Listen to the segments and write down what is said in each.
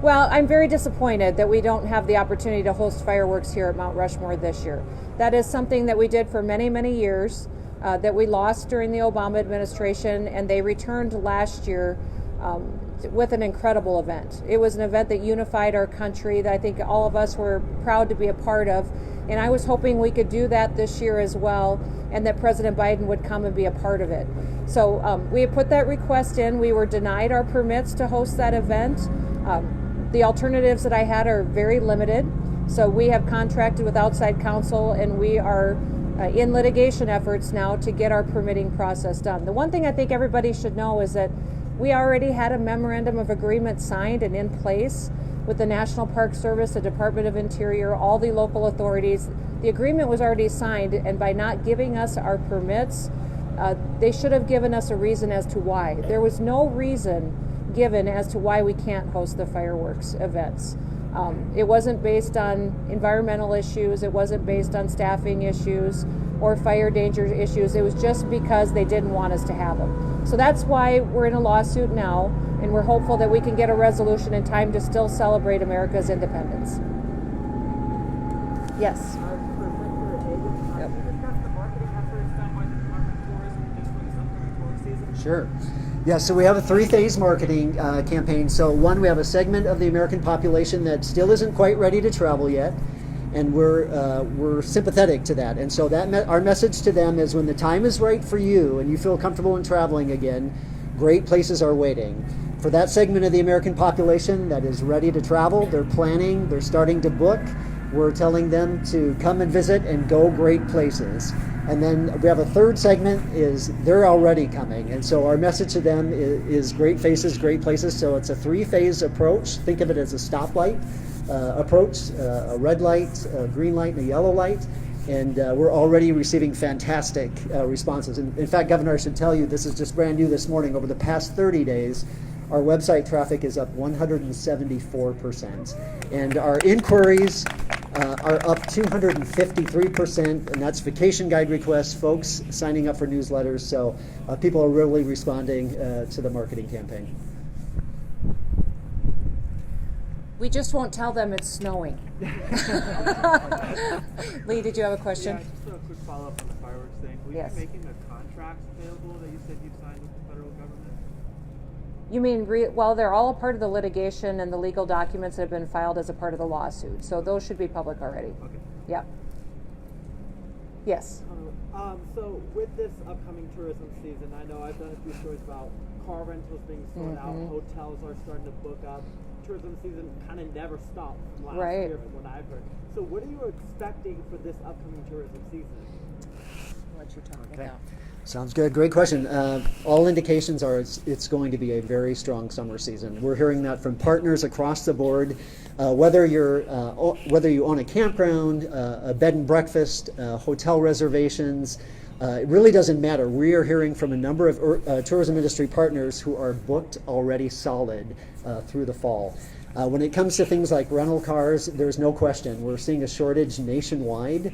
Well, I'm very disappointed that we don't have the opportunity to host fireworks here at Mount Rushmore this year. That is something that we did for many, many years, that we lost during the Obama administration, and they returned last year with an incredible event. It was an event that unified our country, that I think all of us were proud to be a part of, and I was hoping we could do that this year as well, and that President Biden would come and be a part of it. So we put that request in. We were denied our permits to host that event. The alternatives that I had are very limited. So we have contracted with outside counsel, and we are in litigation efforts now to get our permitting process done. The one thing I think everybody should know is that we already had a memorandum of agreement signed and in place with the National Park Service, the Department of Interior, all the local authorities. The agreement was already signed, and by not giving us our permits, they should have given us a reason as to why. There was no reason given as to why we can't host the fireworks events. It wasn't based on environmental issues, it wasn't based on staffing issues or fire danger issues. It was just because they didn't want us to have them. So that's why we're in a lawsuit now, and we're hopeful that we can get a resolution in time to still celebrate America's independence. Yes. Sure. Yeah, so we have a three-phase marketing campaign. So one, we have a segment of the American population that still isn't quite ready to travel yet, and we're sympathetic to that. And so our message to them is, when the time is right for you and you feel comfortable in traveling again, great places are waiting. For that segment of the American population that is ready to travel, they're planning, they're starting to book, we're telling them to come and visit and go great places. And then we have a third segment, is they're already coming. And so our message to them is great faces, great places. So it's a three-phase approach. Think of it as a stoplight approach, a red light, a green light, and a yellow light. And we're already receiving fantastic responses. In fact, Governor, I should tell you, this is just brand new this morning. Over the past 30 days, our website traffic is up 174%. And our inquiries are up 253%, and that's vacation guide requests, folks signing up for newsletters. So people are really responding to the marketing campaign. We just won't tell them it's snowing. Lee, did you have a question? Yeah, just a quick follow-up on the fireworks thing. Will Yes. you be making the contracts available that you said you signed with the federal government? You mean, well, they're all a part of the litigation and the legal documents that have been filed as a part of the lawsuit. So those should be public already. Okay. Yep. Yes. So with this upcoming tourism season, I know I've done a few stories about car rentals being sold out, hotels are starting to book up. Tourism season kind of never stopped from last year from what I've heard. So what are you expecting for this upcoming tourism season? What you're talking Okay. about. Sounds good. Great question. All indications are it's going to be a very strong summer season. We're hearing that from partners across the board. Whether you own a campground, a bed and breakfast, hotel reservations, it really doesn't matter. We are hearing from a number of tourism industry partners who are booked already solid through the fall. When it comes to things like rental cars, there's no question. We're seeing a shortage nationwide.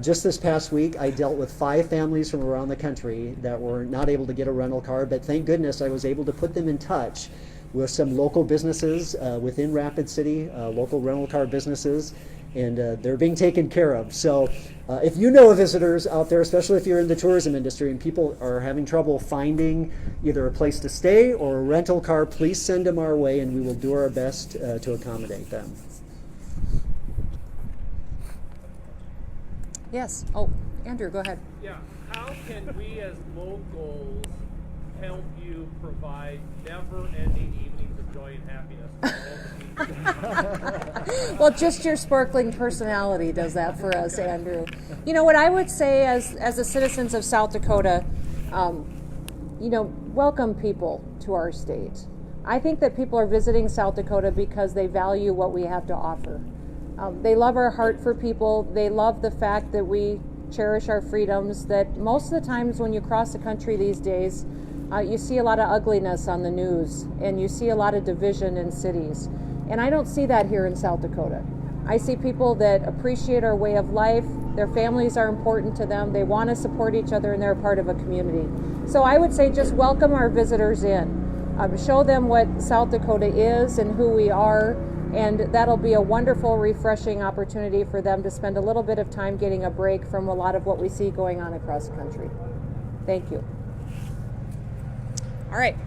Just this past week, I dealt with 5 families from around the country that were not able to get a rental car, but thank goodness I was able to put them in touch with some local businesses within Rapid City, local rental car businesses, and they're being taken care of. So if you know of visitors out there, especially if you're in the tourism industry and people are having trouble finding either a place to stay or a rental car, please send them our way and we will do our best to accommodate them. Yes. Oh, Andrew, go ahead. Yeah. How can we as locals help you provide never-ending evenings of joy and happiness for all the people? Well, just your sparkling personality does that for us, Andrew. You know, what I would say as the citizens of South Dakota, welcome people to our state. I think that people are visiting South Dakota because they value what we have to offer. They love our heart for people. They love the fact that we cherish our freedoms, that most of the times when you cross the country these days, you see a lot of ugliness on the news and you see a lot of division in cities. And I don't see that here in South Dakota. I see people that appreciate our way of life. Their families are important to them. They want to support each other and they're a part of a community. So I would say just welcome our visitors in. show them what South Dakota is and who we are, and that'll be a wonderful, refreshing opportunity for them to spend a little bit of time getting a break from a lot of what we see going on across the country. Thank you. All right.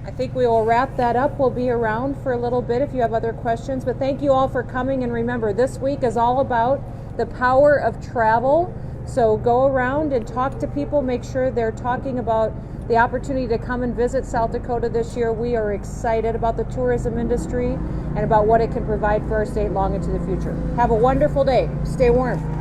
I think we will wrap that up. We'll be around for a little bit if you have other questions, but thank you all for coming, and remember, this week is all about the power of travel. So go around and talk to people, make sure they're talking about the opportunity to come and visit South Dakota this year. We are excited about the tourism industry and about what it can provide for our state long into the future. Have a wonderful day. Stay warm.